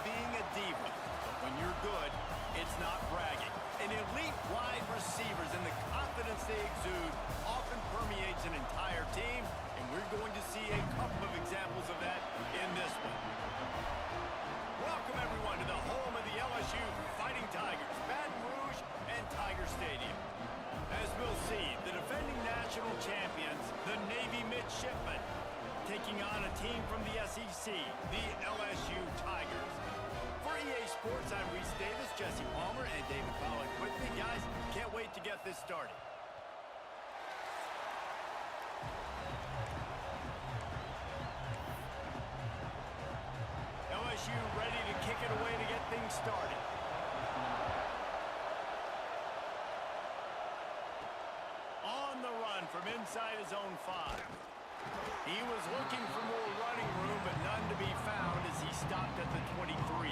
being a diva, but when you're good, it's not bragging. And elite wide receivers and the confidence they exude often permeates an entire team, and we're going to see a couple of examples of that in this one. Welcome, everyone, to the home of the LSU Fighting Tigers, Baton Rouge and Tiger Stadium. As we'll see, the defending national champions, the Navy Midshipmen, taking on a team from the SEC, the LSU Tigers. For EA Sports, I'm Reese Davis, Jesse Palmer, and David Pollack with me. Guys, can't wait to get this started. LSU ready to kick it away to get things started. On the run from inside his own 5. He was looking for more running room, but none to be found as he stopped at the 23.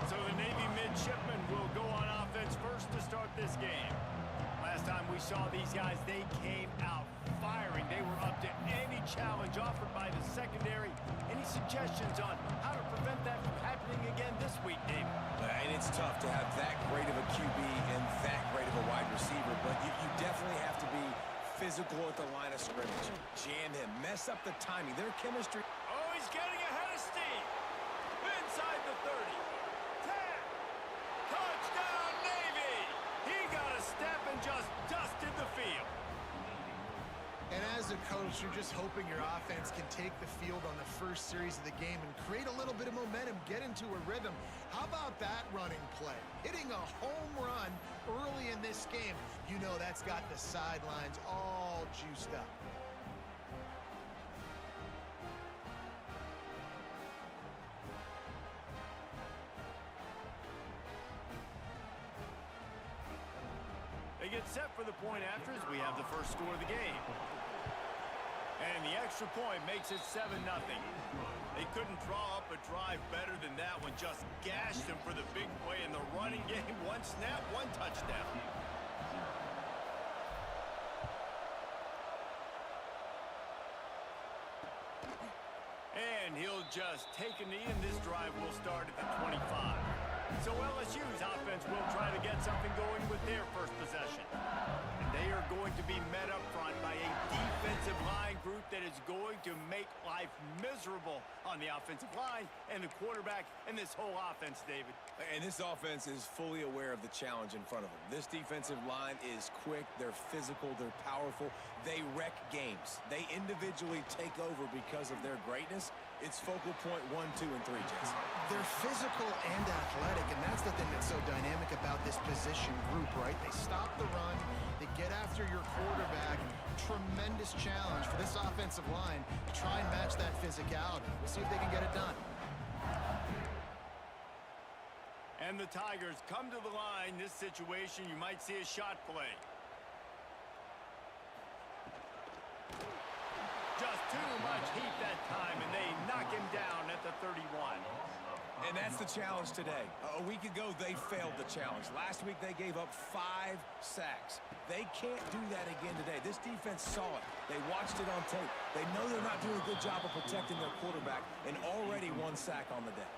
So the Navy Midshipmen will go on offense first to start this game. Last time we saw these guys, they came out firing. They were up to any challenge offered by the secondary. Any suggestions on how to prevent that from happening again this week, David? And it's tough to have that great of a QB and that great of a wide receiver, but you definitely have to be physical at the line of scrimmage. Jam him, mess up the timing. Their chemistry. Oh, he's getting ahead of steam. Inside the 30. 10. Touchdown, Navy! He got a step and just dusted the field. And as a coach, you're just hoping your offense can take the field on the first series of the game and create a little bit of momentum, get into a rhythm. How about that running play? Hitting a home run early in this game. You know that's got the sidelines all juiced up. They get set for the point after as we have the first score of the game. And the extra point makes it 7-0. They couldn't draw up a drive better than that one. Just gashed them for the big play in the running game. One snap, one touchdown. And he'll just take a knee, and this drive will start at the 25. So LSU's offense will try to get something going with their first possession. And they are going to be met up front by a defensive line group that is going to make life miserable on the offensive line and the quarterback and this whole offense, David. And this offense is fully aware of the challenge in front of them. This defensive line is quick, they're physical, they're powerful, they wreck games. They individually take over because of their greatness. It's focal point 1, 2, and 3, Jason. They're physical and athletic, and that's the thing that's so dynamic about this position group, right? They stop the run, they get after your quarterback. Tremendous challenge for this offensive line to try and match that physicality. We'll see if they can get it done. And the Tigers come to the line. This situation, you might see a shot play. Just too much heat that time, and they knock him down at the 31. And that's the challenge today. A week ago, they failed the challenge. Last week, they gave up 5 sacks. They can't do that again today. This defense saw it. They watched it on tape. They know they're not doing a good job of protecting their quarterback, and already 1 sack on the day.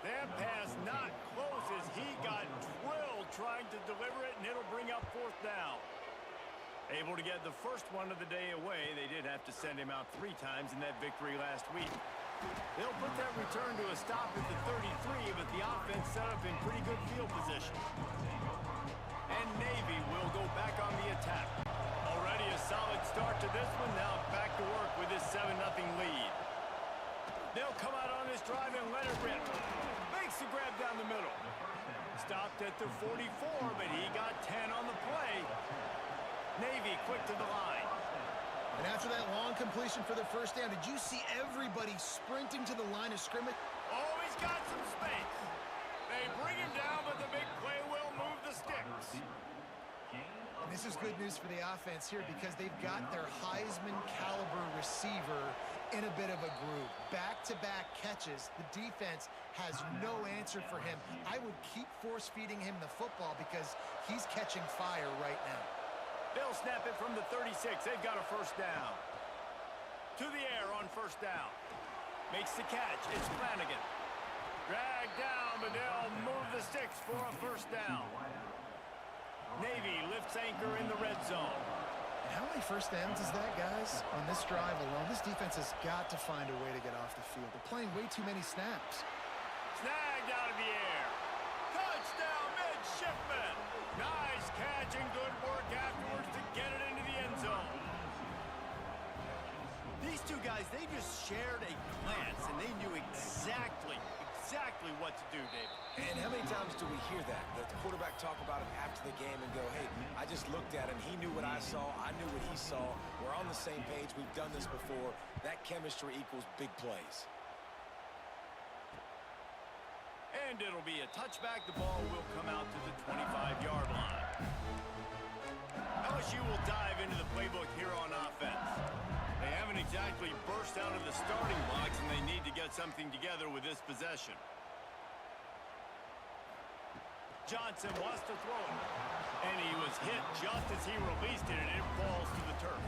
That pass not close as he got drilled trying to deliver it, and it'll bring up 4th down. Able to get the first one of the day away. They did have to send him out 3 times in that victory last week. They'll put that return to a stop at the 33, but the offense set up in pretty good field position. And Navy will go back on the attack. Already a solid start to this one. Now back to work with this 7-0 lead. They'll come out on this drive and let it rip. Makes the grab down the middle. Stopped at the 44, but he got 10 on the play. Navy quick to the line. And after that long completion for the first down, did you see everybody sprinting to the line of scrimmage? Oh, he's got some space. They bring him down, but the big play will move the sticks. And this is good news for the offense here because they've got their Heisman caliber receiver in a bit of a groove. Back-to-back catches. The defense has no answer for him. I would keep force-feeding him the football because he's catching fire right now. They'll snap it from the 36. They've got a first down. To the air on first down. Makes the catch. It's Flanagan. Dragged down, but they'll move the sticks for a first down. Navy lifts anchor in the red zone. And how many first downs is that, guys? On this drive alone, this defense has got to find a way to get off the field. They're playing way too many snaps. Snagged out of the air. Touchdown, midshipman. Nice catch and good work afterwards to get it into the end zone. These two guys, they just shared a glance, and they knew exactly what to do, David. And how many times do we hear that? The quarterback talk about it after the game and go, hey, I just looked at him. He knew what I saw. I knew what he saw. We're on the same page. We've done this before. That chemistry equals big plays. And it'll be a touchback. The ball will come out to the 25-yard line. LSU will dive into the playbook here on offense. They haven't exactly burst out of the starting blocks, and they need to get something together with this possession. Johnson wants to throw it. And he was hit just as he released it, and it falls to the turf.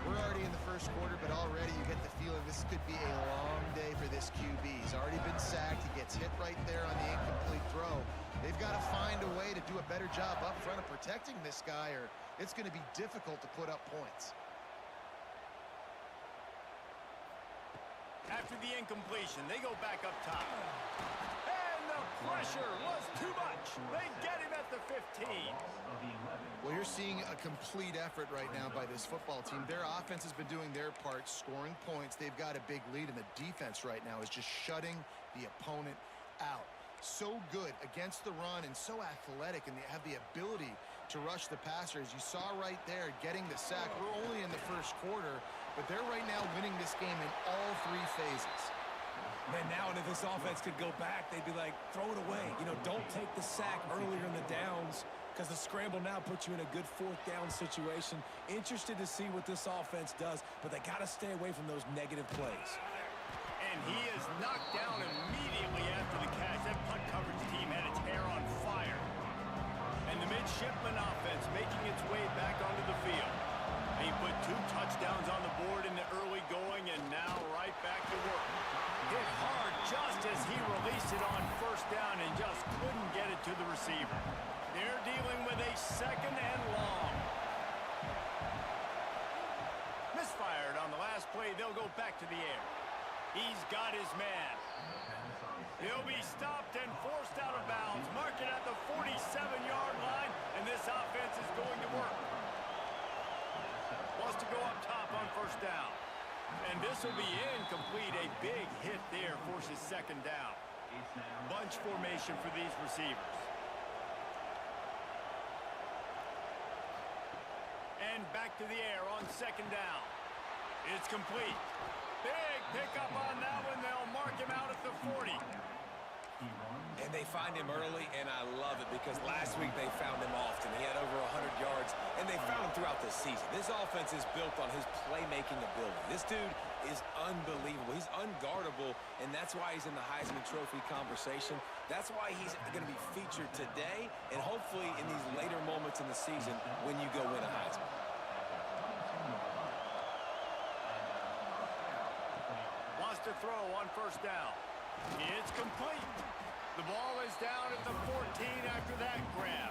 We're already in the first quarter, but already you get the feeling this could be a long day for this QB. He's already been sacked. He gets hit right there on the incomplete throw. They've got to find a way to do a better job up front of protecting this guy, or it's going to be difficult to put up points. After the incompletion, they go back up top. And the pressure was too much. They get him at the 15. Well, you're seeing a complete effort right now by this football team. Their offense has been doing their part, scoring points. They've got a big lead, and the defense right now is just shutting the opponent out. So good against the run and so athletic, and they have the ability to rush the passer. As you saw right there, getting the sack. We're only in the first quarter, but they're right now winning this game in all three phases. Man, now if this offense could go back, they'd be like, throw it away. You know, don't take the sack earlier in the downs, because the scramble now puts you in a good fourth down situation. Interested to see what this offense does, but they got to stay away from those negative plays. And he is knocked down immediately after the catch. That punt coverage team had its hair on fire. And the midshipman offense making its way back onto the field. He put 2 touchdowns on the board in the early going, and now right back to work. Hit hard just as he released it on first down and just couldn't get it to the receiver. They're dealing with a second and long. Misfired on the last play. They'll go back to the air. He's got his man. He'll be stopped and forced out of bounds. Mark it at the 47-yard line, and this offense is going to work. Wants to go up top on first down. And this will be incomplete. A big hit there forces second down. Bunch formation for these receivers. And back to the air on second down. It's complete. Big pickup on that one. They'll mark him out at the 40. And they find him early, and I love it because last week they found him often. He had over 100 yards, and they found him throughout the season. This offense is built on his playmaking ability. This dude is unbelievable. He's unguardable, and that's why he's in the Heisman Trophy conversation. That's why he's going to be featured today and hopefully in these later moments in the season when you go win a Heisman. Wants to throw on first down. It's complete. The ball is down at the 14 after that grab.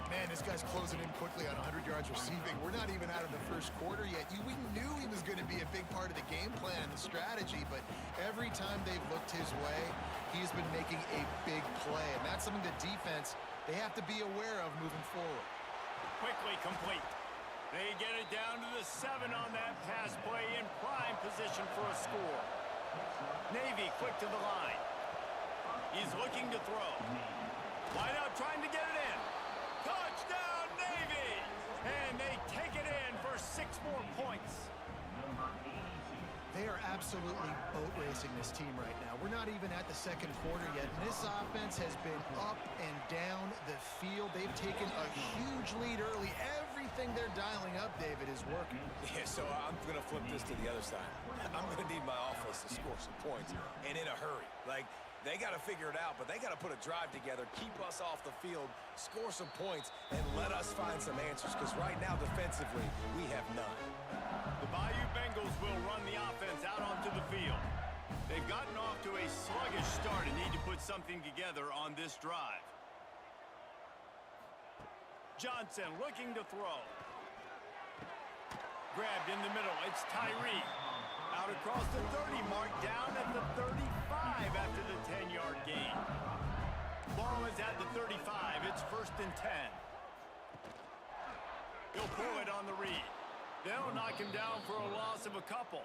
Man, this guy's closing in quickly on 100 yards receiving. We're not even out of the first quarter yet. We knew he was going to be a big part of the game plan and the strategy, but every time they've looked his way, he's been making a big play. And that's something the defense, they have to be aware of moving forward. Quickly complete. They get it down to the 7 on that pass play in prime position for a score. Navy quick to the line. He's looking to throw. Wide out trying to get it in. Touchdown, Navy! And they take it in for 6 more points. They are absolutely boat racing this team right now. We're not even at the second quarter yet, and this offense has been up and down the field. They've taken a huge lead early. Everything they're dialing up, David, is working. Yeah, so I'm going to flip this to the other side. I'm going to need my offense to score some points, and in a hurry. Like, they got to figure it out, but they got to put a drive together, keep us off the field, score some points, and let us find some answers, because right now, defensively, we have none. The Bayou Bengals will run the offense out onto the field. They've gotten off to a sluggish start and need to put something together on this drive. Johnson looking to throw. Grabbed in the middle. It's Tyree. Out across the 30 mark, down at the 35 after the 10-yard gain. Ball is at the 35. It's 1st and 10. He'll pull it on the read. They'll knock him down for a loss of a couple.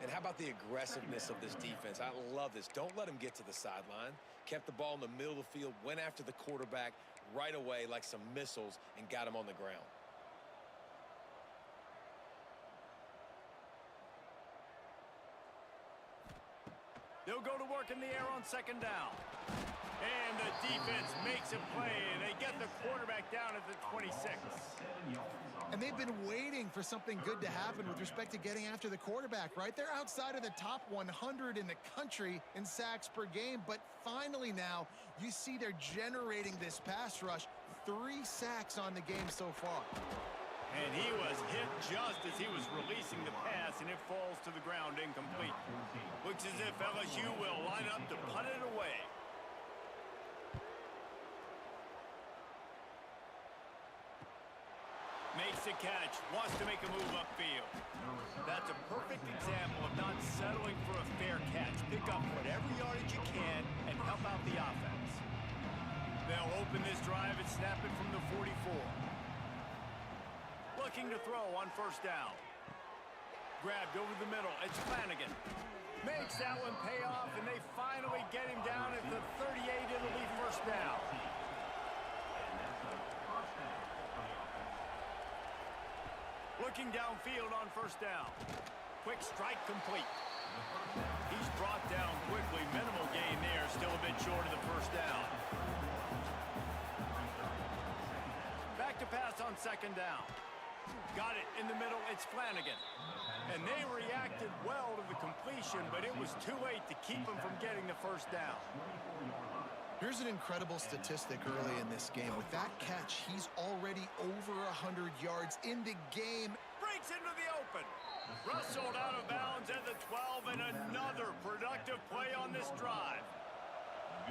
And how about the aggressiveness of this defense? I love this. Don't let him get to the sideline. Kept the ball in the middle of the field, went after the quarterback right away like some missiles, and got him on the ground. They'll go to work in the air on 2nd down. And the defense makes a play, and they get the quarterback down at the 26. And they've been waiting for something good to happen with respect to getting after the quarterback, right? They're outside of the top 100 in the country in sacks per game, but finally now you see they're generating this pass rush. 3 sacks on the game so far. And he was hit just as he was releasing the pass, and it falls to the ground incomplete. Looks as if LSU will line up to punt it away. Makes the catch, wants to make a move upfield. That's a perfect example of not settling for a fair catch. Pick up whatever yardage you can and help out the offense. They'll open this drive and snap it from the 44. Looking to throw on 1st down. Grabbed over the middle. It's Flanagan. Makes that one pay off, and they finally get him down at the 38. It'll be 1st down. Looking downfield on 1st down. Quick strike complete. He's brought down quickly. Minimal gain there. Still a bit short of the 1st down. Back to pass on 2nd down. Got it in the middle. It's Flanagan. And they reacted well to the completion, but it was too late to keep him from getting the 1st down. Here's an incredible statistic early in this game. With that catch, he's already over 100 yards in the game. Breaks into the open. Rustled out of bounds at the 12, and another productive play on this drive.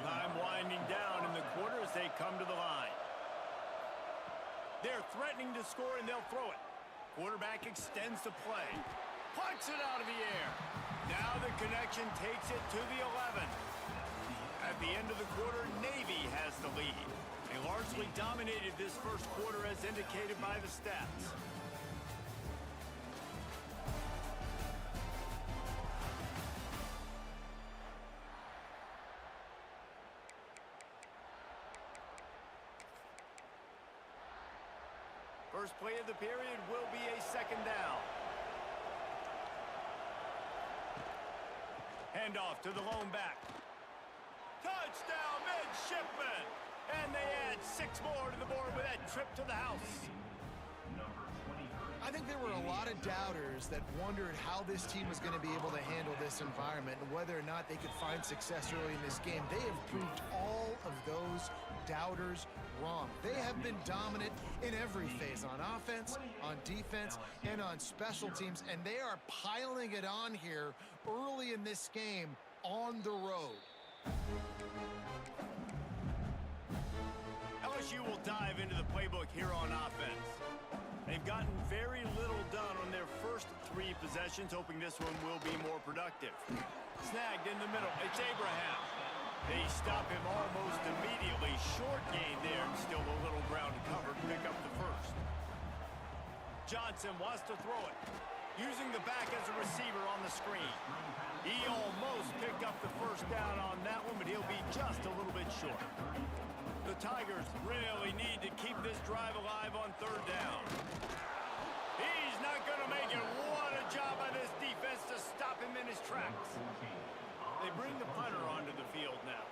Time winding down in the quarter as they come to the line. They're threatening to score, and they'll throw it. Quarterback extends the play. Plucks it out of the air. Now the connection takes it to the 11. At the end of the quarter, Navy has the lead. They largely dominated this 1st quarter as indicated by the stats. First play of the period will be a 2nd down. Handoff to the lone back. Touchdown, midshipman! And they add 6 more to the board with that trip to the house. I think there were a lot of doubters that wondered how this team was going to be able to handle this environment and whether or not they could find success early in this game. They have proved all of those doubters wrong. They have been dominant in every phase, on offense, on defense, and on special teams, and they are piling it on here early in this game on the road. LSU will dive into the playbook here on offense. They've gotten very little done on their first 3 possessions, hoping this one will be more productive. Snagged in the middle. It's Abraham. They stop him almost immediately. Short gain there, and still a little ground to cover to pick up the 1st. Johnson wants to throw it, using the back as a receiver on the screen. He almost picked up the 1st down on that one, but he'll be just a little bit short. The Tigers really need to keep this drive alive on 3rd down. He's not going to make it. What a job by this defense to stop him in his tracks. They bring the punter onto the field now.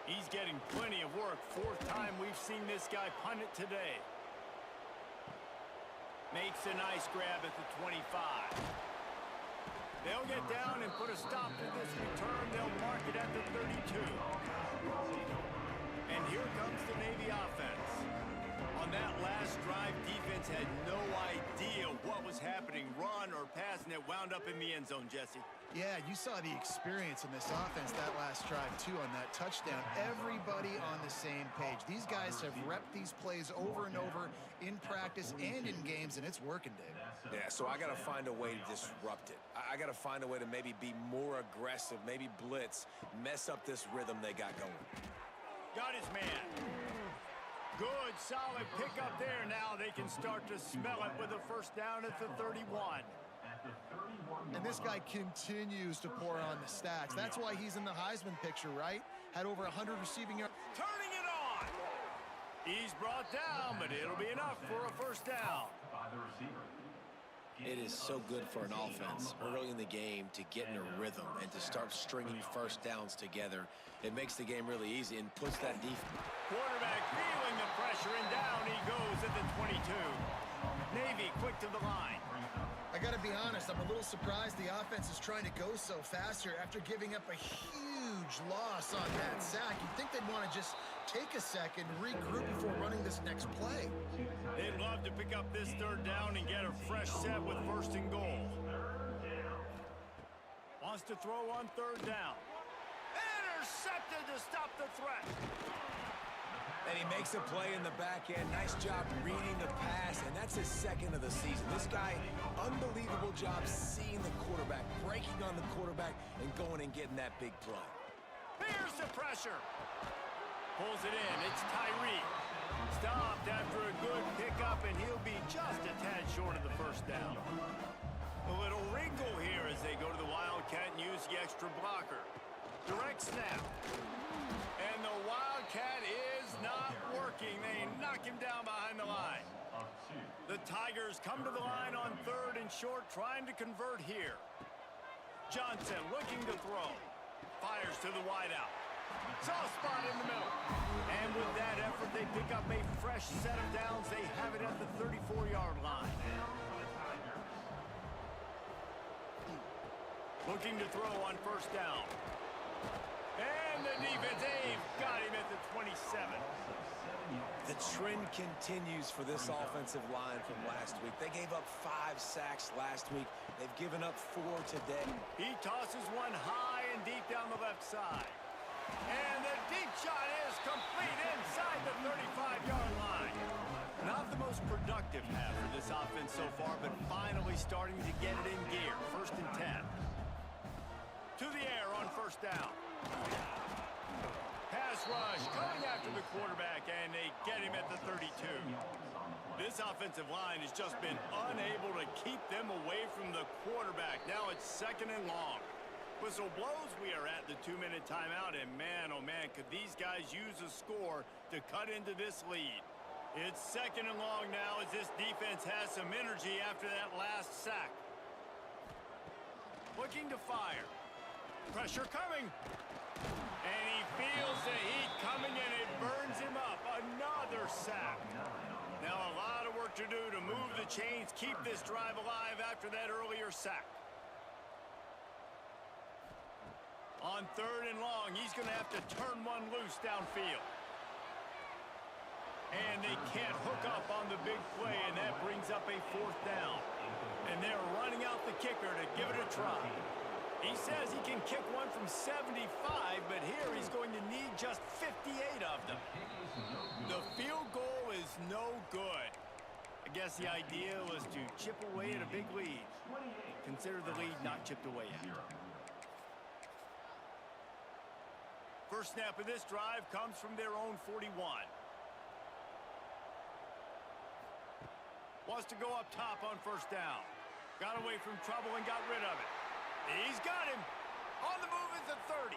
He's getting plenty of work. 4th time we've seen this guy punt it today. Makes a nice grab at the 25. They'll get down and put a stop to this return. They'll mark it at the 32. And here comes the Navy offense. On that last drive, defense had no idea what was happening. happening, run or pass, and it wound up in the end zone, Jesse. Yeah, you saw the experience in this offense that last drive, too, on that touchdown. Everybody on the same page. These guys have repped these plays over and over in practice and in games, and it's working, Dave. Yeah, so I got to find a way to disrupt it. I got to find a way to maybe be more aggressive, maybe blitz, mess up this rhythm they got going. Got his man. Good, solid pickup there. Now they can start to smell it with a first down at the 31. And this guy continues to pour on the stats. That's why he's in the Heisman picture, right? Had over 100 receiving yards. Turning it on. He's brought down, but it'll be enough for a first down. It is so good for an offense early in the game to get in a rhythm and to start stringing first downs together. It makes the game really easy and puts that defense. Quarterback feeling the pressure, and down he goes at the 22. Navy quick to the line. I got to be honest, I'm a little surprised the offense is trying to go so fast here after giving up a huge loss on that sack. You'd think they'd want to just take a second, regroup before running this next play. They'd love to pick up this third down and get a fresh set with first and goal. Wants to throw on third down. Intercepted to stop the threat. And he makes a play in the back end. Nice job reading the pass, and that's his second of the season. This guy, unbelievable job seeing the quarterback, breaking on the quarterback, and going and getting that big play. Here's the pressure. Pulls it in. It's Tyree. Stopped after a good pickup, and he'll be just a tad short of the first down. A little wrinkle here as they go to the Wildcat and use the extra blocker. Direct snap. And the Wildcat is not working. They knock him down behind the line. The Tigers come to the line on third and short, trying to convert here. Johnson looking to throw. Fires to the wideout. Soft spot in the middle. And with that effort, they pick up a fresh set of downs. They have it at the 34-yard line. Looking to throw on first down. And the defense, they've got him at the 27. The trend continues for this offensive line from last week. They gave up 5 sacks last week. They've given up 4 today. He tosses one high and deep down the left side. And the deep shot is complete inside the 35-yard line. Not the most productive half for this offense so far, but finally starting to get it in gear. First and 10. To the air on first down. Pass rush coming after the quarterback, and they get him at the 32. This offensive line has just been unable to keep them away from the quarterback. Now it's second and long. Whistle blows, we are at the 2-minute timeout, and man, oh man, could these guys use a score to cut into this lead. It's second and long now as this defense has some energy after that last sack. Looking to fire. Pressure coming. And he feels the heat coming, and it burns him up. Another sack. Now a lot of work to do to move the chains, keep this drive alive after that earlier sack. On third and long, he's going to have to turn one loose downfield. And they can't hook up on the big play, and that brings up a fourth down. And they're running out the kicker to give it a try. He says he can kick one from 75, but here he's going to need just 58 of them. The field goal is no good. I guess the idea was to chip away at a big lead. Consider the lead not chipped away yet. First snap of this drive comes from their own 41. Wants to go up top on first down. Got away from trouble and got rid of it. He's got him. On the move at the 30.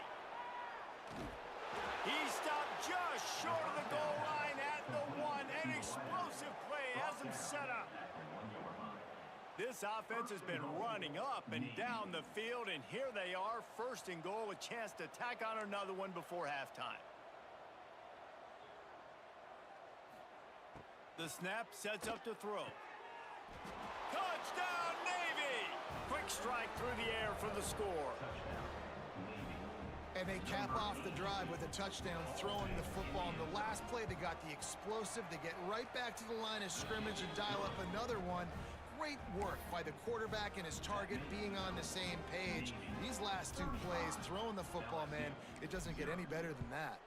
He stopped just short of the goal line at the 1. An explosive play has him set up. This offense has been running up and down the field, and here they are, first and goal, a chance to tack on another one before halftime. The snap sets up to throw. Touchdown, Navy! Quick strike through the air for the score. And they cap off the drive with a touchdown, throwing the football. In the last play, they got the explosive. They get right back to the line of scrimmage and dial up another one. Great Great work by the quarterback and his target being on the same page. These last two plays, throwing the football, man, it doesn't get any better than that.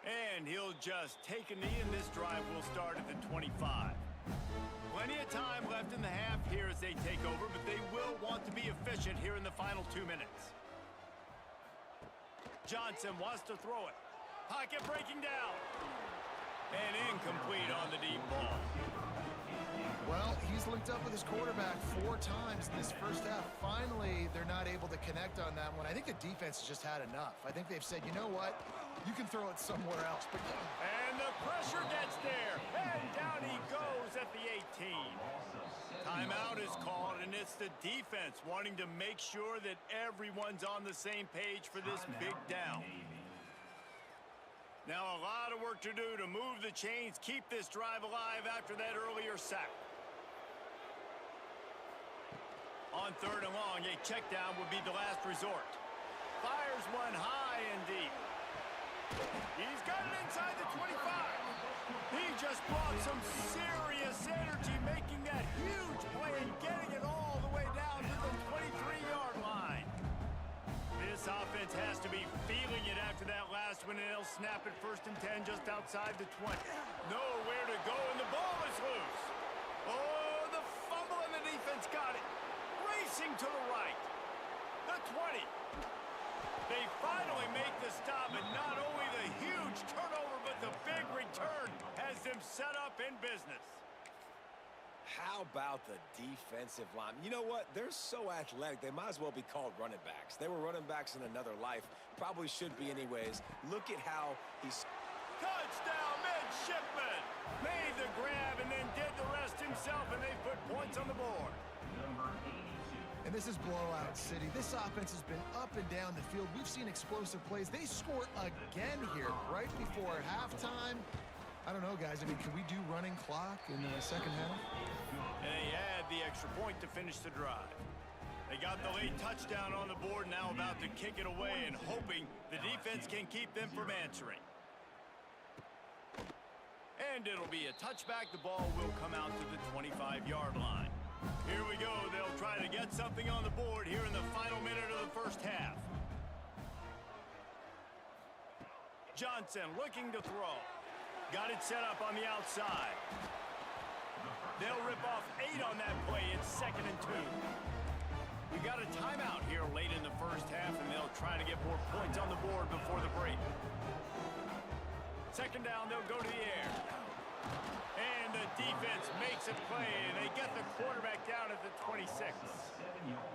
And he'll just take a knee, and this drive will start at the 25. Plenty of time left in the half here as they take over, but they will want to be efficient here in the final 2 minutes. Johnson wants to throw it. Pocket breaking down. And incomplete on the deep ball. Well, he's linked up with his quarterback 4 times in this first half. Finally, they're not able to connect on that one. I think the defense has just had enough. I think they've said, you know what? You can throw it somewhere else. But and the pressure gets there. And down he goes at the 18. Timeout is called, and it's the defense wanting to make sure that everyone's on the same page for this big down. Now a lot of work to do to move the chains, keep this drive alive after that earlier sack. On 3rd and long, a check down would be the last resort. Fires one high and deep. He's got it inside the 25. He just brought some serious energy, making that huge play and getting it all the way down to the 23-yard line. This offense has to be feeling it after that last one, and they'll snap it 1st and 10 just outside the 20. Nowhere to go, and the ball is loose. Oh, the fumble, and the defense got it. Racing to the right. The 20. They finally make the stop, and not only the huge turnover, but the big return has them set up in business. How about the defensive line? You know what? They're so athletic, they might as well be called running backs. They were running backs in another life. Probably should be anyways. Look at how he's... Touchdown, midshipman! Made the grab and then did the rest himself, and they put points on the board. And this is blowout city. This offense has been up and down the field. We've seen explosive plays. They score again here right before halftime. I don't know, guys. I mean, can we do running clock in the second half? And they add the extra point to finish the drive. They got the late touchdown on the board, now about to kick it away and hoping the defense can keep them from answering. And it'll be a touchback. The ball will come out to the 25-yard line. Here we go. They'll try to get something on the board here in the final minute of the first half. Johnson looking to throw. Got it set up on the outside. They'll rip off 8 on that play. It's 2nd and 2. We got a timeout here late in the first half, and they'll try to get more points on the board before the break. 2nd down, they'll go to the air. And the defense makes a play, and they get the quarterback down at the 26.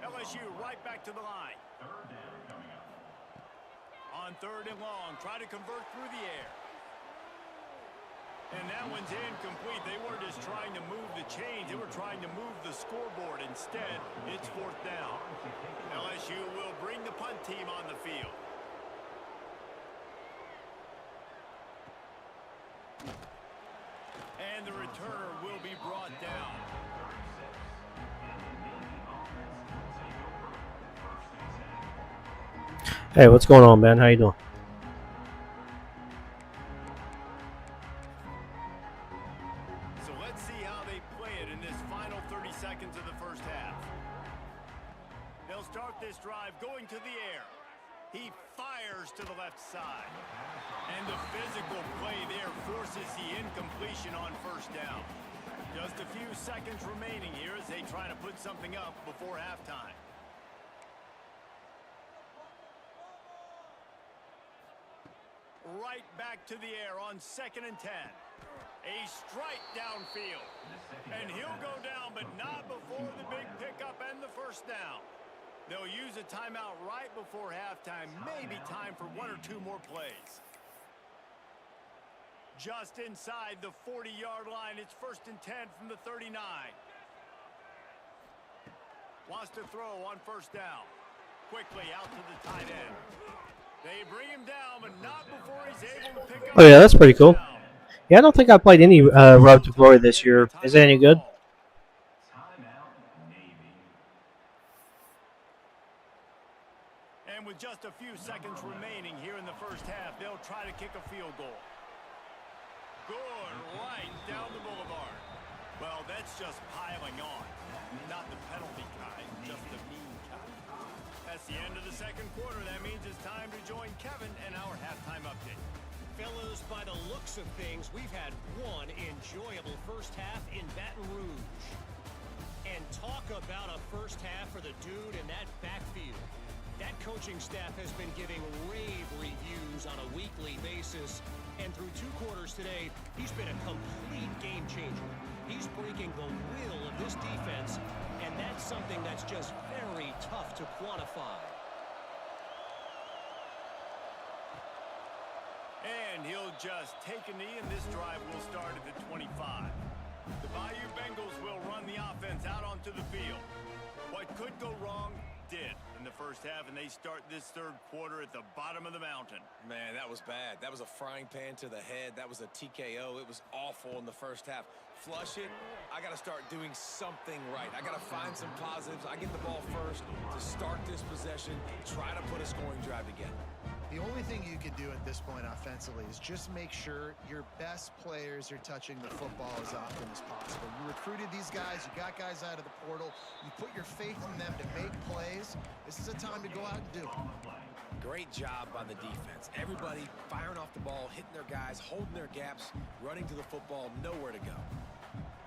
LSU right back to the line. On 3rd and long, try to convert through the air. And that one's incomplete. They weren't just trying to move the chains. They were trying to move the scoreboard. Instead, it's 4th down. LSU will bring the punt team on the field. And the returner will be brought down. Hey, what's going on, Ben? How you doing? So let's see how they play it in this final 30 seconds of the first half. They'll start this drive going to the air. He fires to the left side. And the physical play there forces the incompletion on 1st down. Just a few seconds remaining here as they try to put something up before halftime. Right back to the air on 2nd and 10. A strike downfield. And he'll go down, but not before the big pickup and the 1st down. They'll use a timeout right before halftime. Maybe time for 1 or 2 more plays. Just inside the 40-yard line. It's 1st and 10 from the 39. Wants to throw on 1st down. Quickly out to the tight end. They bring him down, but not before he's able to pick up. Oh yeah, that's pretty cool. Yeah, I don't think I played any Road to Glory this year. Is that any good? And with just a few seconds remaining here in the first half, they'll try to kick a field goal. Good right It's just piling on. Not the penalty kind, just the mean kind. That's the end of the second quarter. That means it's time to join Kevin and our halftime update. Fellas, by the looks of things, we've had one enjoyable first half in Baton Rouge. And talk about a first half for the dude in that backfield. That coaching staff has been giving rave reviews on a weekly basis. And through 2 quarters today, he's been a complete game changer. He's breaking the will of this defense, and that's something that's just very tough to quantify. And he'll just take a knee, and this drive will start at the 25. The Bayou Bengals will run the offense out onto the field. What could go wrong did in the first half, and they start this third quarter at the bottom of the mountain. Man, that was bad. That was a frying pan to the head. That was a TKO. It was awful in the first half. Flush it. I got to start doing something right. I got to find some positives. I get the ball first to start this possession, try to put a scoring drive together. The only thing you can do at this point offensively is just make sure your best players are touching the football as often as possible. You recruited these guys. You got guys out of the portal. You put your faith in them to make plays. This is a time to go out and do it. Great job by the defense. Everybody firing off the ball, hitting their guys, holding their gaps, running to the football, nowhere to go.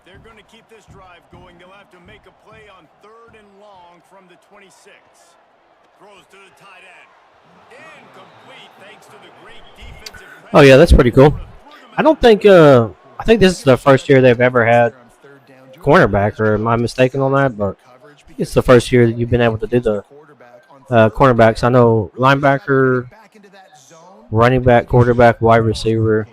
They're going to keep this drive going. They'll have to make a play on 3rd and long from the 26. Throws to the tight end. Incomplete thanks to the great defensive play. Oh yeah, that's pretty cool. I don't think I think this is the first year they've ever had cornerback, or am I mistaken on that? But it's the first year that you've been able to do the cornerbacks. I know linebacker, running back, quarterback, wide receiver.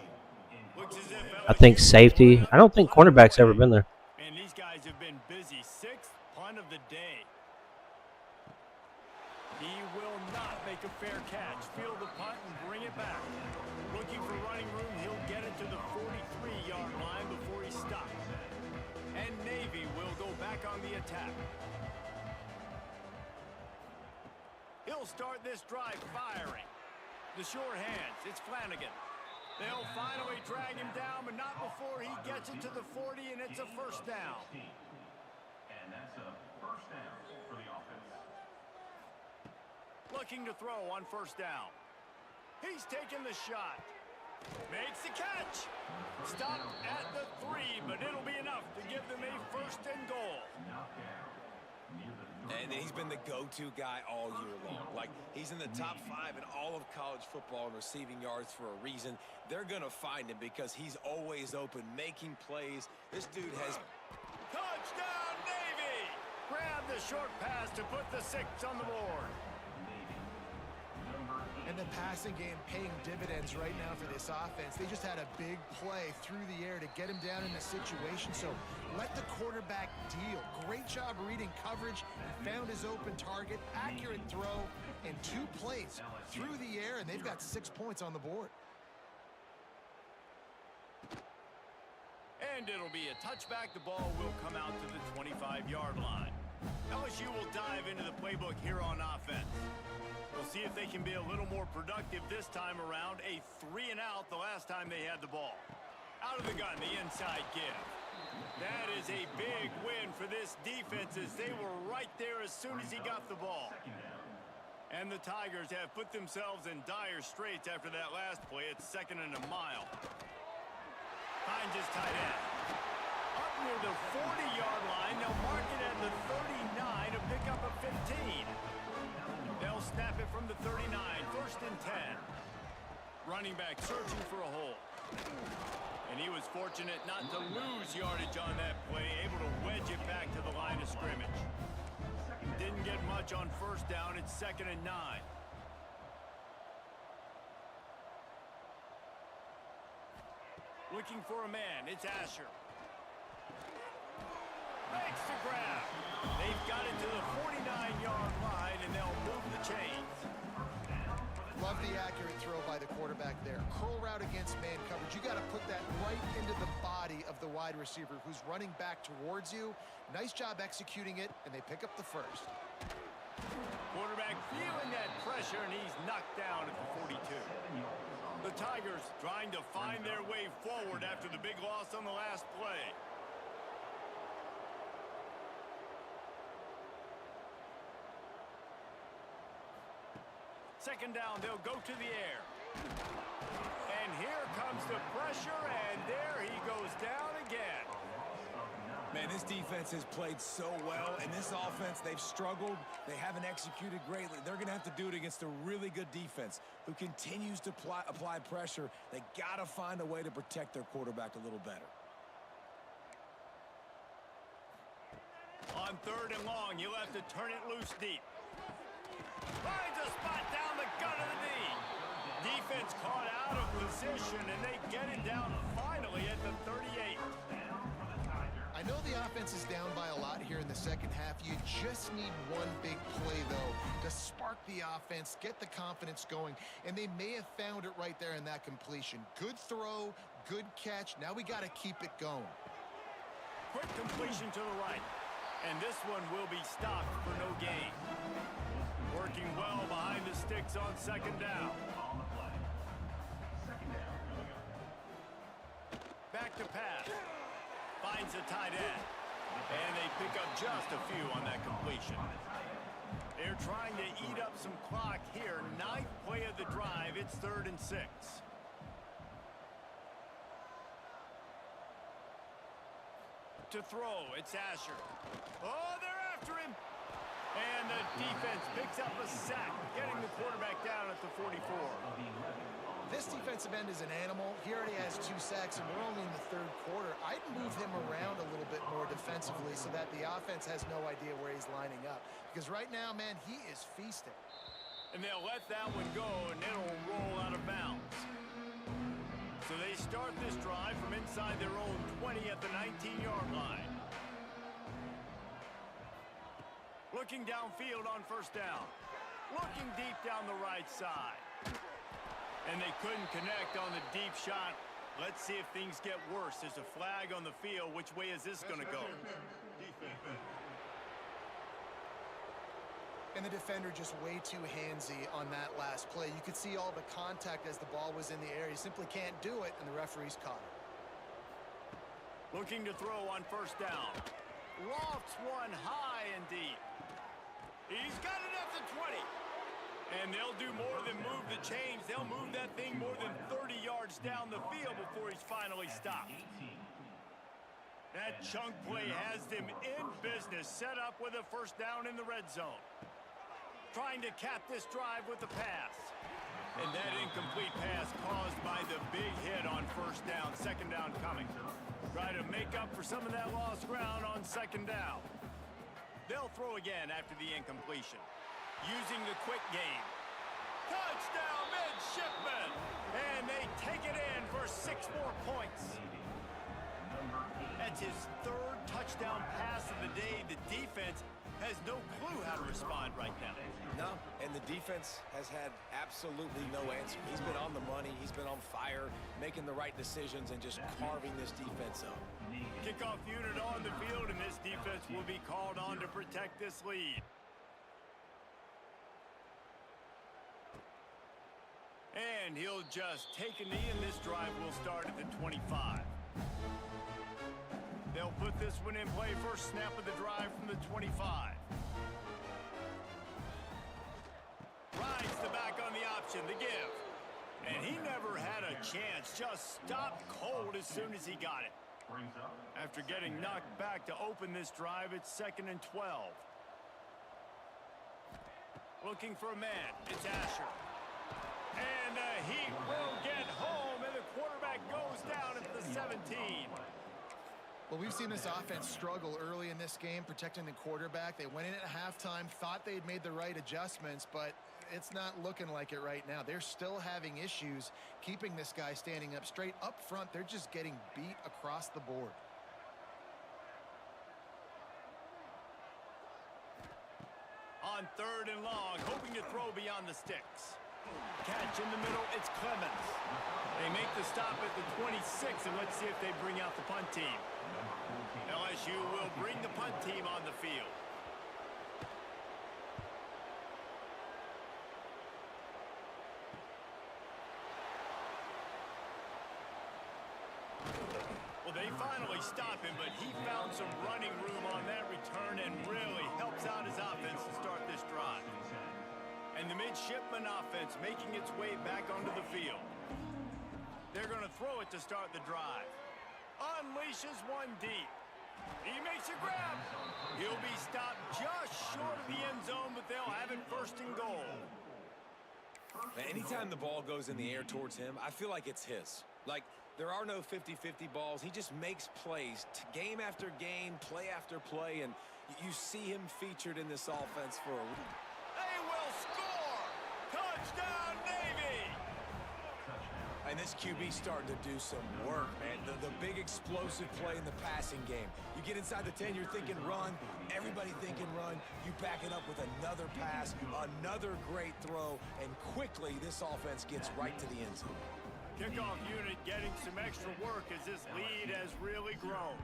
I think safety. I don't think cornerback's ever been there. And these guys have been busy. 6th punt of the day. He will not make a fair catch. Field the punt and bring it back. Looking for running room, he'll get it to the 43-yard line before he stops. And Navy will go back on the attack. He'll start this drive firing. The short hands, it's Flanagan. They'll finally drag him down, but not before he gets it to the 40, and it's a first down. And that's a first down for the offense. Looking to throw on first down. He's taking the shot. Makes the catch. Stop at the 3, but it'll be enough to give them a first and goal. And he's been the go-to guy all year long. Like, he's in the top 5 in all of college football in receiving yards for a reason. They're going to find him because he's always open, making plays. This dude has... Touchdown, Navy! Grab the short pass to put the 6 on the board. And the passing game paying dividends right now for this offense. They just had a big play through the air to get him down in the situation. So let the quarterback deal. Great job reading coverage. He found his open target, accurate throw, and 2 plays through the air, and they've got 6 points on the board. And it'll be a touchback. The ball will come out to the 25-yard line. LSU will dive into the playbook here on offense. We'll see if they can be a little more productive this time around. A 3 and out the last time they had the ball. Out of the gun, the inside give. That is a big win for this defense, as they were right there as soon as he got the ball. And the Tigers have put themselves in dire straits after that last play. It's 2nd and a mile. Finds his tight end. Up near the 40-yard line. They'll mark it at the 39 to pick up a 15. They'll snap it from the 39, 1st and 10. Running back searching for a hole. And he was fortunate not to lose yardage on that play, able to wedge it back to the line of scrimmage. Didn't get much on first down. It's 2nd and 9. Looking for a man. It's Asher. Makes the grab. They've got it to the 49-yard line, and they'll move the chains. Love the accurate throw by the quarterback there. Curl route against man coverage. You got to put that right into the body of the wide receiver who's running back towards you. Nice job executing it, and they pick up the first. Quarterback feeling that pressure, and he's knocked down at the 42. The Tigers trying to find their way forward after the big loss on the last play. Second down, they'll go to the air. And here comes the pressure, and there he goes down again. Man, this defense has played so well, and this offense, they've struggled. They haven't executed greatly. They're going to have to do it against a really good defense who continues to apply pressure. They got to find a way to protect their quarterback a little better. On third and long, you'll have to turn it loose deep. Finds a spot down the gut of the knee. Defense caught out of position, and they get it down finally at the 38. I know the offense is down by a lot here in the second half. You just need one big play, though, to spark the offense, get the confidence going, and they may have found it right there in that completion. Good throw, good catch. Now we got to keep it going. Quick completion to the right, and this one will be stopped for no gain. Working well behind the sticks on second down. Back to pass. Finds a tight end. And they pick up just a few on that completion. They're trying to eat up some clock here. Ninth play of the drive. It's 3rd and 6. To throw, it's Asher. Oh, they're after him. And the defense picks up a sack, getting the quarterback down at the 44. This defensive end is an animal. He already has 2 sacks, and we're only in the 3rd quarter. I'd move him around a little bit more defensively so that the offense has no idea where he's lining up. Because right now, man, he is feasting. And they'll let that one go, and it'll roll out of bounds. So they start this drive from inside their own 20 at the 19-yard line. Looking downfield on first down. Looking deep down the right side. And they couldn't connect on the deep shot. Let's see if things get worse. There's a flag on the field. Which way is this going to go? And the defender just way too handsy on that last play. You could see all the contact as the ball was in the air. He simply can't do it, and the referee's caught it. Looking to throw on first down. Lofts one high and deep. He's got it at the 20. And they'll do more than move the chains. They'll move that thing more than 30 yards down the field before he's finally stopped. That chunk play has them in business, set up with a first down in the red zone. Trying to cap this drive with a pass. And that incomplete pass caused by the big hit on first down. Second down coming. Try to make up for some of that lost ground on second down. They'll throw again after the incompletion. Using the quick game. Touchdown, midshipmen! And they take it in for 6 more points. That's his 3rd touchdown pass of the day. The defense has no clue how to respond right now. No, and the defense has had absolutely no answer. He's been on the money. He's been on fire, making the right decisions and just carving this defense up. Kickoff unit on the field, and this defense will be called on to protect this lead. And he'll just take a knee, and this drive will start at the 25. They'll put this one in play. First snap of the drive from the 25. Rides the back on the option, the give. And he never had a chance. Just stopped cold as soon as he got it. After getting knocked back to open this drive, it's 2nd and 12. Looking for a man. It's Asher. And the Heat will get home, and the quarterback goes down at the 17. Well, we've seen this offense struggle early in this game, protecting the quarterback. They went in at halftime, thought they'd made the right adjustments, but it's not looking like it right now. They're still having issues keeping this guy standing up straight. Up front, they're just getting beat across the board. On 3rd and long, hoping to throw beyond the sticks. Catch in the middle, it's Clemens. They make the stop at the 26, and let's see if they bring out the punt team. LSU will bring the punt team on the field. Well, they finally stop him, but he found some running room on that return and really helps out his offense to start this drive. And the midshipman offense making its way back onto the field. They're going to throw it to start the drive. Unleashes one deep. He makes a grab. He'll be stopped just short of the end zone, but they'll have it first and goal. Anytime the ball goes in the air towards him, I feel like it's his. Like, there are no 50-50 balls. He just makes plays game after game, play after play, and you see him featured in this offense for a reason. They will score! Touchdown, Navy! And this QB starting to do some work, man. The big explosive play in the passing game. You get inside the 10, you're thinking run. Everybody thinking run. You back it up with another pass, another great throw, and quickly this offense gets right to the end zone. Kickoff unit getting some extra work as this lead has really grown.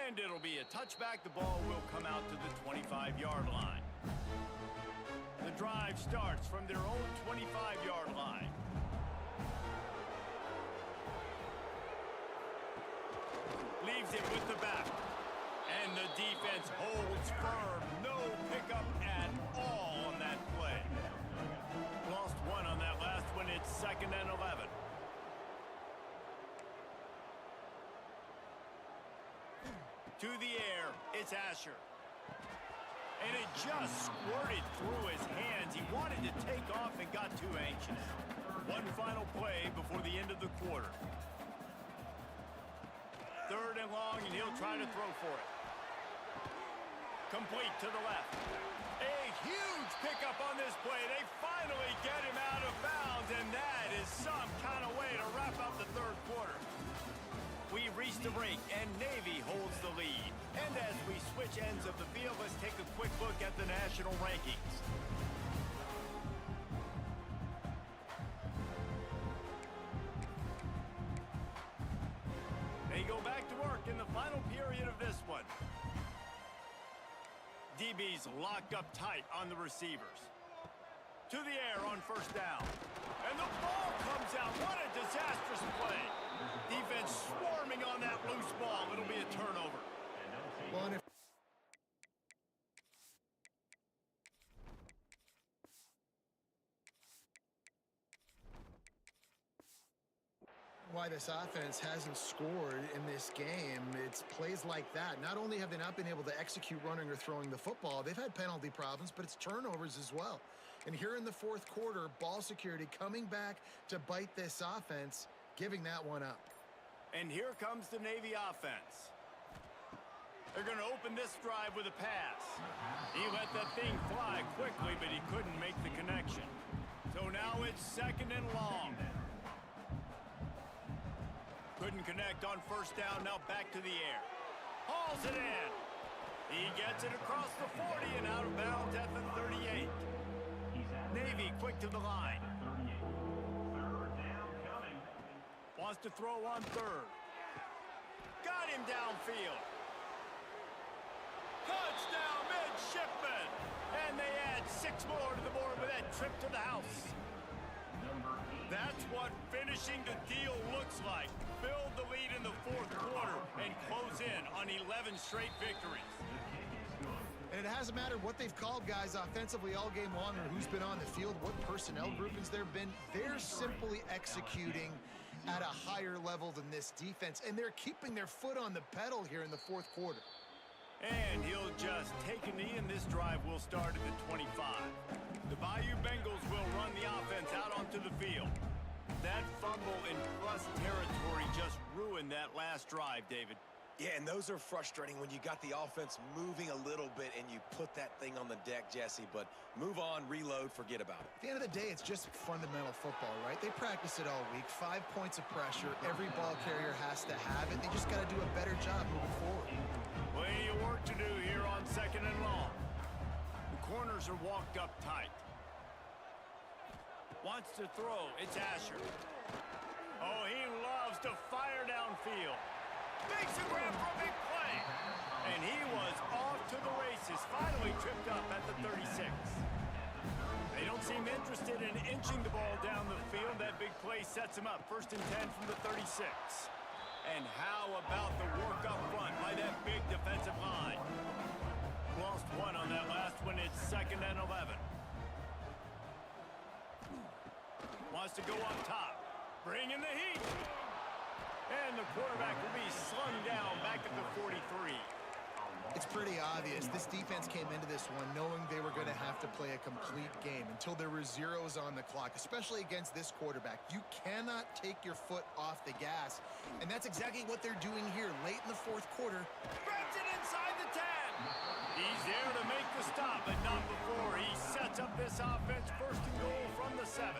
And it'll be a touchback. The ball will come out to the 25-yard line. The drive starts from their own 25-yard line. Leaves it with the back. And the defense holds firm. No pickup at all on that play. Lost one on that last one. It's 2nd and 11. To the air, it's Asher. And it just squirted through his hands. He wanted to take off and got too anxious. One final play before the end of the quarter. 3rd and long, and he'll try to throw for it. Complete to the left. A huge pickup on this play. They finally get him out of bounds, and that is some kind of way to wrap up the 3rd quarter. We've reached the break, and Navy holds the lead. And as we switch ends of the field, let's take a quick look at the national rankings. They go back to work in the final period of this one. DBs locked up tight on the receivers. To the air on 1st down. And the ball comes out. What a disastrous play. Defense swarming on that loose ball. It'll be a turnover. Well, and if why this offense hasn't scored in this game, it's plays like that. Not only have they not been able to execute running or throwing the football, they've had penalty problems, but it's turnovers as well. And here in the 4th quarter, ball security coming back to bite this offense, giving that one up. And here comes the Navy offense. They're going to open this drive with a pass. He let that thing fly quickly, but he couldn't make the connection. So now it's 2nd and long. Couldn't connect on 1st down, now back to the air. Hauls it in. He gets it across the 40 and out of bounds at the 38. Navy quick to the line. Wants to throw on 3rd. Got him downfield. Touchdown, midshipman. And they add 6 more to the board with that trip to the house. That's what finishing the deal looks like. Build the lead in the 4th quarter and close in on 11 straight victories. And it hasn't mattered what they've called guys offensively all game long or who's been on the field, what personnel groupings there have been. They're simply executing at a higher level than this defense, and they're keeping their foot on the pedal here in the 4th quarter. And he'll just take a knee, and this drive will start at the 25. The Bayou Bengals will run the offense out onto the field. That fumble in plus territory just ruined that last drive, David. Yeah, and those are frustrating when you got the offense moving a little bit and you put that thing on the deck, Jesse, but move on, reload, forget about it. At the end of the day, it's just fundamental football, right? They practice it all week. 5 points of pressure. Every ball carrier has to have it. They just got to do a better job moving forward. Plenty of work to do here on 2nd and long. The corners are walked up tight. Wants to throw. It's Asher. Oh, he loves to fire downfield. Makes a grab for a big play. And he was off to the races. Finally tripped up at the 36. They don't seem interested in inching the ball down the field. That big play sets him up. 1st and 10 from the 36. And how about the work up front by that big defensive line? lost one on that last one. It's 2nd and 11. Wants to go up top. Bring in the heat. And the quarterback will be slung down back at the 43. It's pretty obvious. This defense came into this one knowing they were going to have to play a complete game until there were zeros on the clock, especially against this quarterback. You cannot take your foot off the gas, and that's exactly what they're doing here late in the 4th quarter. Spreads it inside the 10. He's there to make the stop, but not before. He sets up this offense 1st and goal from the 7.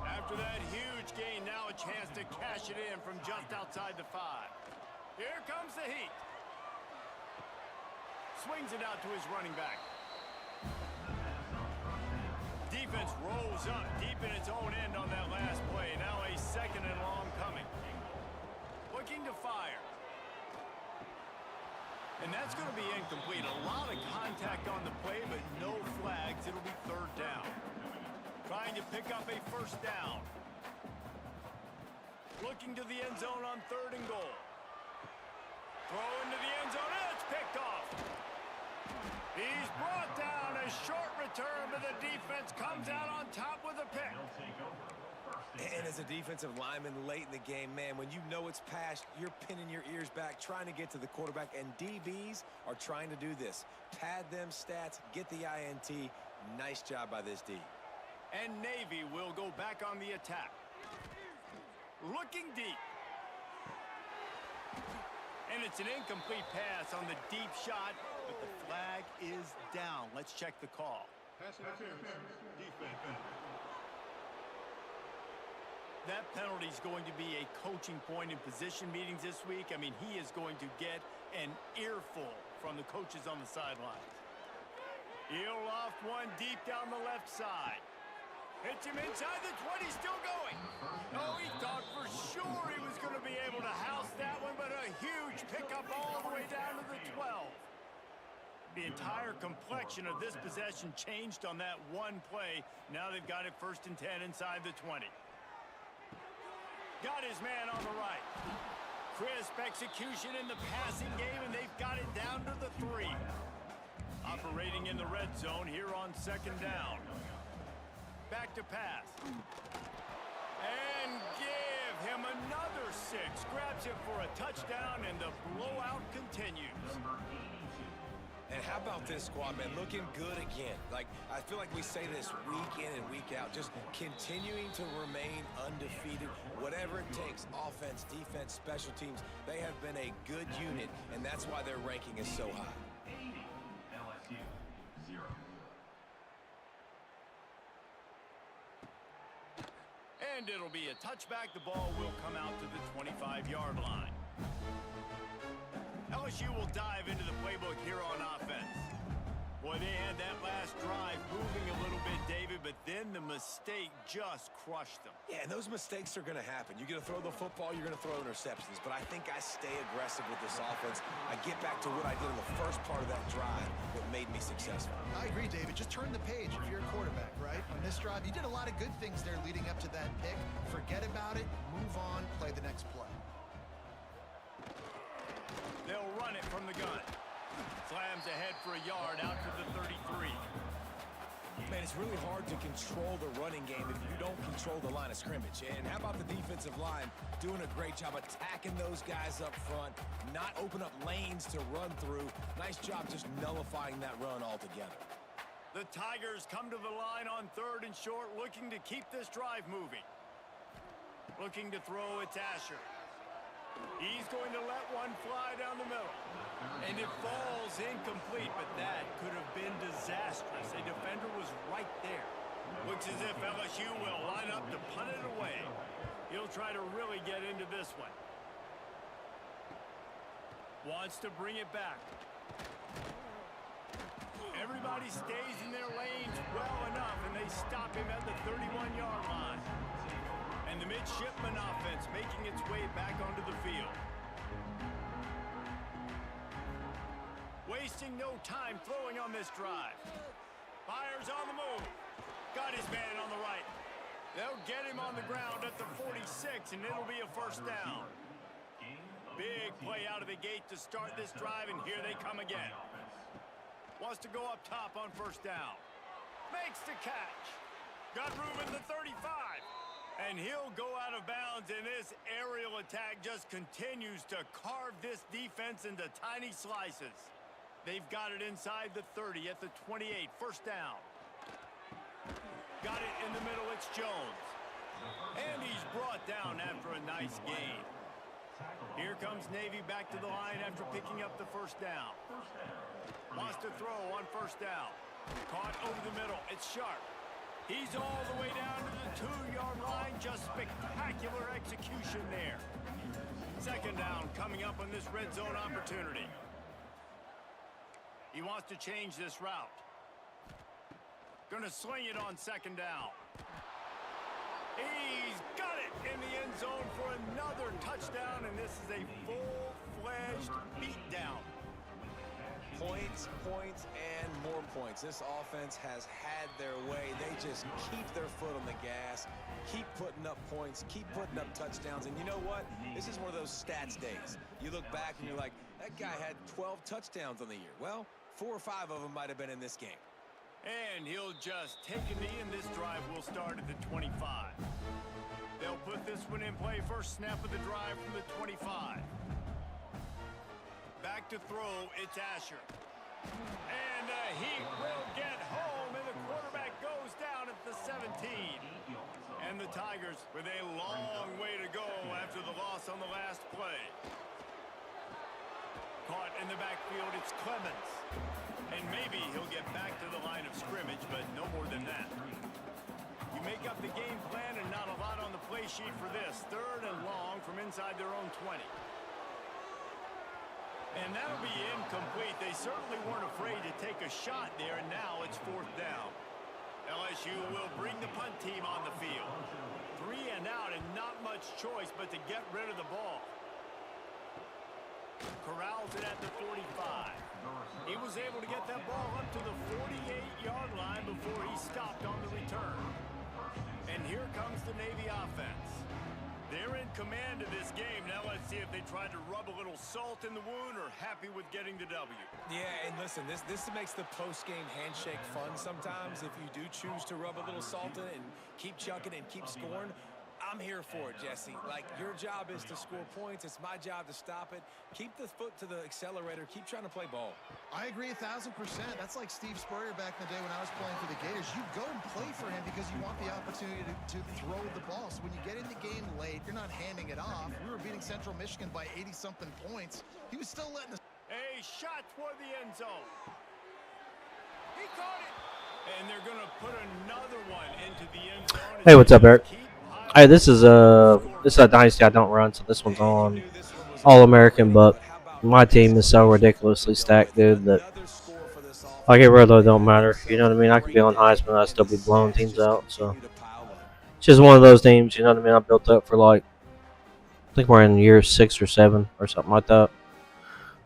After that huge gain, now a chance to cash it in from just outside the 5. Here comes the heat. Swings it out to his running back. Defense rolls up deep in its own end on that last play. Now a 2nd and long coming. Looking to fire. And that's going to be incomplete. A lot of contact on the play, but no flags. It'll be 3rd down. Trying to pick up a 1st down. Looking to the end zone on 3rd and goal. Throw into the end zone, and it's picked off. He's brought down. A short return, but the defense comes out on top with a pick. And as a defensive lineman late in the game, man, when you know it's past, you're pinning your ears back, trying to get to the quarterback, and DBs are trying to do this. Pad them stats, get the INT. Nice job by this D. And Navy will go back on the attack. Looking deep. And it's an incomplete pass on the deep shot, but the flag is down. Let's check the call. Pass interference. Defense. That penalty is going to be a coaching point in position meetings this week. I mean, he is going to get an earful from the coaches on the sidelines. He'll loft one deep down the left side. Hits him inside the 20, still going. Oh, he thought for sure he was going to be able to house that one, but a huge pickup all the way down to the 12. The entire complexion of this possession changed on that one play. Now they've got it 1st and 10 inside the 20. Got his man on the right. Crisp execution in the passing game, and they've got it down to the 3. Operating in the red zone here on 2nd down. Back to pass. And give him another 6. Grabs it for a touchdown, and the blowout continues. And how about this squad, man? Looking good again. Like, I feel like we say this week in and week out. Just continuing to remain undefeated. Whatever it takes, offense, defense, special teams, they have been a good unit, and that's why their ranking is so high. 80. LSU 0. And it'll be a touchback. The ball will come out to the 25-yard line. LSU will dive into the playbook here on offense. Boy, they had that last drive moving a little bit, David, but then the mistake just crushed them. Yeah, and those mistakes are going to happen. You're going to throw the football, you're going to throw interceptions, but I think I stay aggressive with this offense. I get back to what I did in the first part of that drive that made me successful. I agree, David. Just turn the page if you're a quarterback, right? On this drive, you did a lot of good things there leading up to that pick. Forget about it, move on, play the next play. They'll run it from the gun. Slams ahead for a yard out to the 33. Man, it's really hard to control the running game if you don't control the line of scrimmage. And how about the defensive line doing a great job attacking those guys up front, not open up lanes to run through. Nice job just nullifying that run altogether. The Tigers come to the line on 3rd and short, looking to keep this drive moving. Looking to throw, it's Asher. He's going to let one fly down the middle. And it falls incomplete, but that could have been disastrous. A defender was right there. Looks as if LSU will line up to punt it away. He'll try to really get into this one. Wants to bring it back. Everybody stays in their lanes well enough, and they stop him at the 31-yard line. And the midshipman offense making its way back onto the field. Wasting no time throwing on this drive. Fires on the move. Got his man on the right. They'll get him on the ground at the 46, and it'll be a 1st down. Big play out of the gate to start this drive, and here they come again. Wants to go up top on first down. Makes the catch. Got room in the 35. And he'll go out of bounds, and this aerial attack just continues to carve this defense into tiny slices. They've got it inside the 30 at the 28. First down. Got it in the middle. It's Jones. And he's brought down after a nice gain. Here comes Navy back to the line after picking up the first down. Wants to throw on first down. Caught over the middle. It's Sharp. He's all the way down to the 2-yard line. Just spectacular execution there. Second down coming up on this red zone opportunity. He wants to change this route. Gonna sling it on second down. He's got it in the end zone for another touchdown, and this is a full-fledged beatdown. Points, points, and more points. This offense has had their way. They just keep their foot on the gas, keep putting up points, keep putting up touchdowns. And you know what? This is one of those stats days. You look back and you're like, that guy had 12 touchdowns on the year. Well, 4 or 5 of them might have been in this game. And he'll just take a knee, and this drive will start at the 25. They'll put this one in play. First snap of the drive from the 25. Back to throw, it's Asher. And he will get home, and the quarterback goes down at the 17. And the Tigers with a long way to go after the loss on the last play. Caught in the backfield, it's Clemens. And maybe he'll get back to the line of scrimmage, but no more than that. You make up the game plan and not a lot on the play sheet for this. Third and long from inside their own 20. And that'll be incomplete. They certainly weren't afraid to take a shot there, and now it's fourth down. LSU will bring the punt team on the field. 3 and out, and not much choice but to get rid of the ball. Corrals it at the 45. He was able to get that ball up to the 48-yard line before he stopped on the return. And here comes the Navy offense. They're in command of this game. Now let's see if they tried to rub a little salt in the wound or happy with getting the W. Yeah, and listen, this makes the post-game handshake fun sometimes. If you do choose to rub a little salt in and keep chucking and keep scoring, I'm here for it, Jesse. Like, your job is to score points. It's my job to stop it. Keep the foot to the accelerator. Keep trying to play ball. I agree 1,000%. That's like Steve Spurrier back in the day when I was playing for the Gators. You go and play for him because you want the opportunity to throw the ball. So when you get in the game late, you're not handing it off. We were beating Central Michigan by 80-something points. He was still letting us. A shot toward the end zone. He caught it. And they're going to put another one into the end zone. Hey, what's up, Eric? Hey, this is a dynasty I don't run, so this one's on All-American, but my team is so ridiculously stacked, dude, that like it really don't matter. You know what I mean? I could be on Heisman, I'd still be blowing teams out. So it's just one of those teams. You know what I mean? I built up for like I think we're in year 6 or 7 or something like that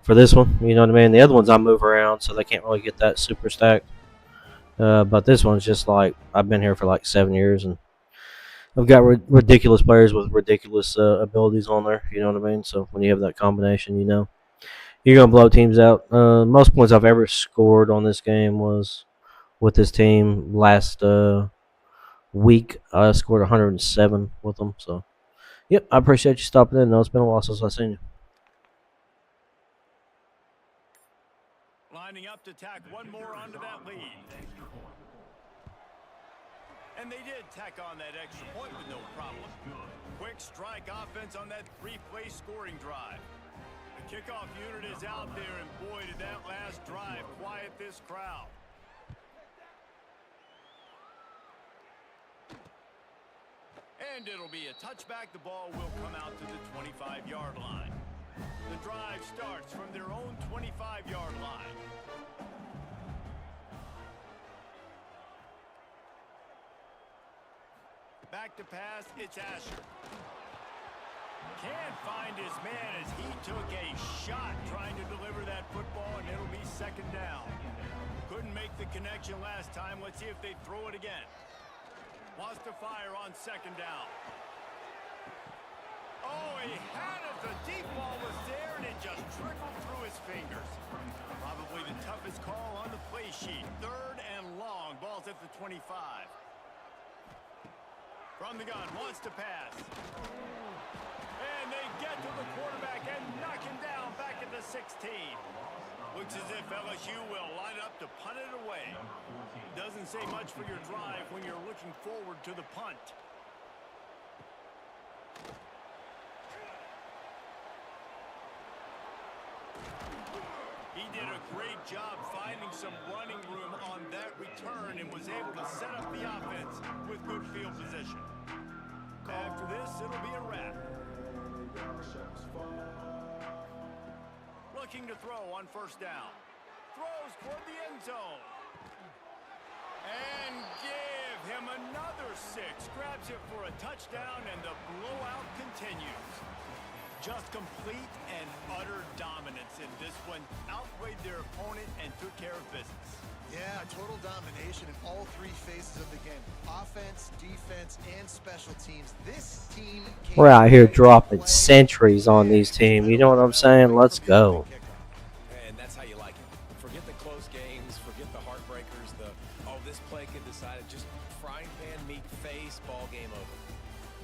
for this one. You know what I mean? The other ones I move around, so they can't really get that super stacked. But this one's just like I've been here for like 7 years and. I've got ridiculous players with ridiculous abilities on there, you know what I mean? So when you have that combination, you know, you're going to blow teams out. Most points I've ever scored on this game was with this team. Last week, I scored 107 with them. So, yep, I appreciate you stopping in. No, it's been a while since I've seen you. Lining up to tack one more onto that lead. And they did tack on that extra point with no problem. Quick strike offense on that 3-play scoring drive. The kickoff unit is out there, and boy, did that last drive quiet this crowd. And it'll be a touchback. The ball will come out to the 25-yard line. The drive starts from their own 25-yard line. Back to pass, it's Asher. Can't find his man as he took a shot trying to deliver that football, and it'll be second down. Couldn't make the connection last time. Let's see if they throw it again. Wants to fire on second down. Oh, he had it. The deep ball was there, and it just trickled through his fingers. Probably the toughest call on the play sheet. 3rd and long. Ball's at the 25. From the gun, wants to pass. And they get to the quarterback and knock him down back at the 16. Looks as if LSU will line up to punt it away. Doesn't say much for your drive when you're looking forward to the punt. He did a great job finding some running room on that return and was able to set up the offense with good field position. After this, it'll be a wrap. Looking to throw on 1st down. Throws toward the end zone. And give him another 6. Grabs it for a touchdown, and the blowout continues. Just complete and utter dominance in this one. Outplayed their opponent and took care of business. Yeah, total domination in all 3 phases of the game. Offense, defense, and special teams. This team We're out here dropping centuries on these teams. You know what I'm saying? Let's go. And that's how you like it. Forget the close games. Forget the heartbreakers. This play could decide it. Just frying pan, meat, face, ball game over.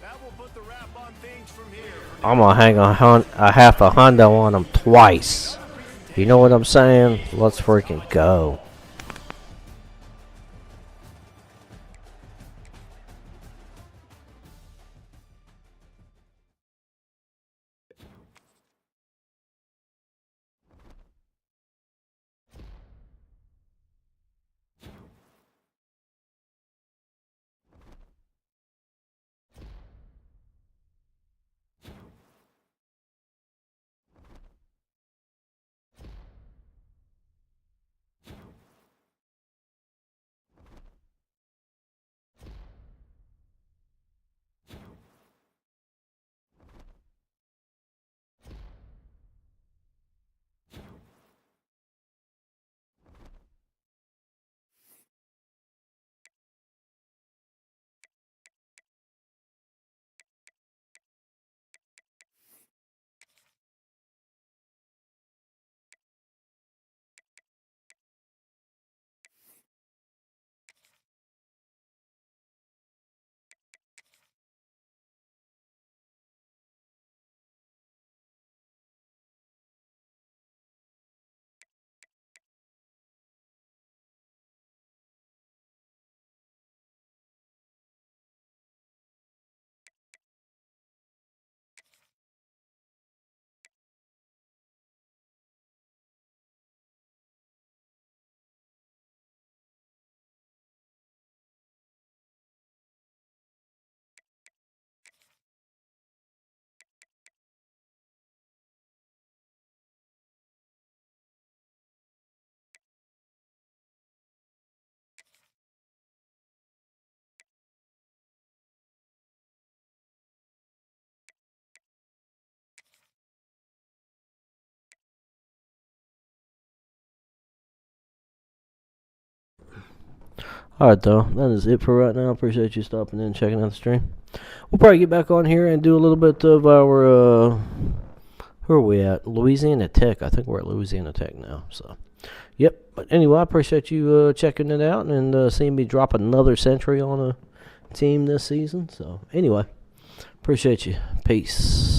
That will put the wrap on things from here. I'm going to hang a half a hundo on them twice. You know what I'm saying? Let's freaking go. Alright, though. That is it for right now. Appreciate you stopping in and checking out the stream. We'll probably get back on here and do a little bit of our, who are we at? Louisiana Tech. I think we're at Louisiana Tech now. So, yep. But anyway, I appreciate you checking it out and seeing me drop another century on a team this season. So, anyway, appreciate you. Peace.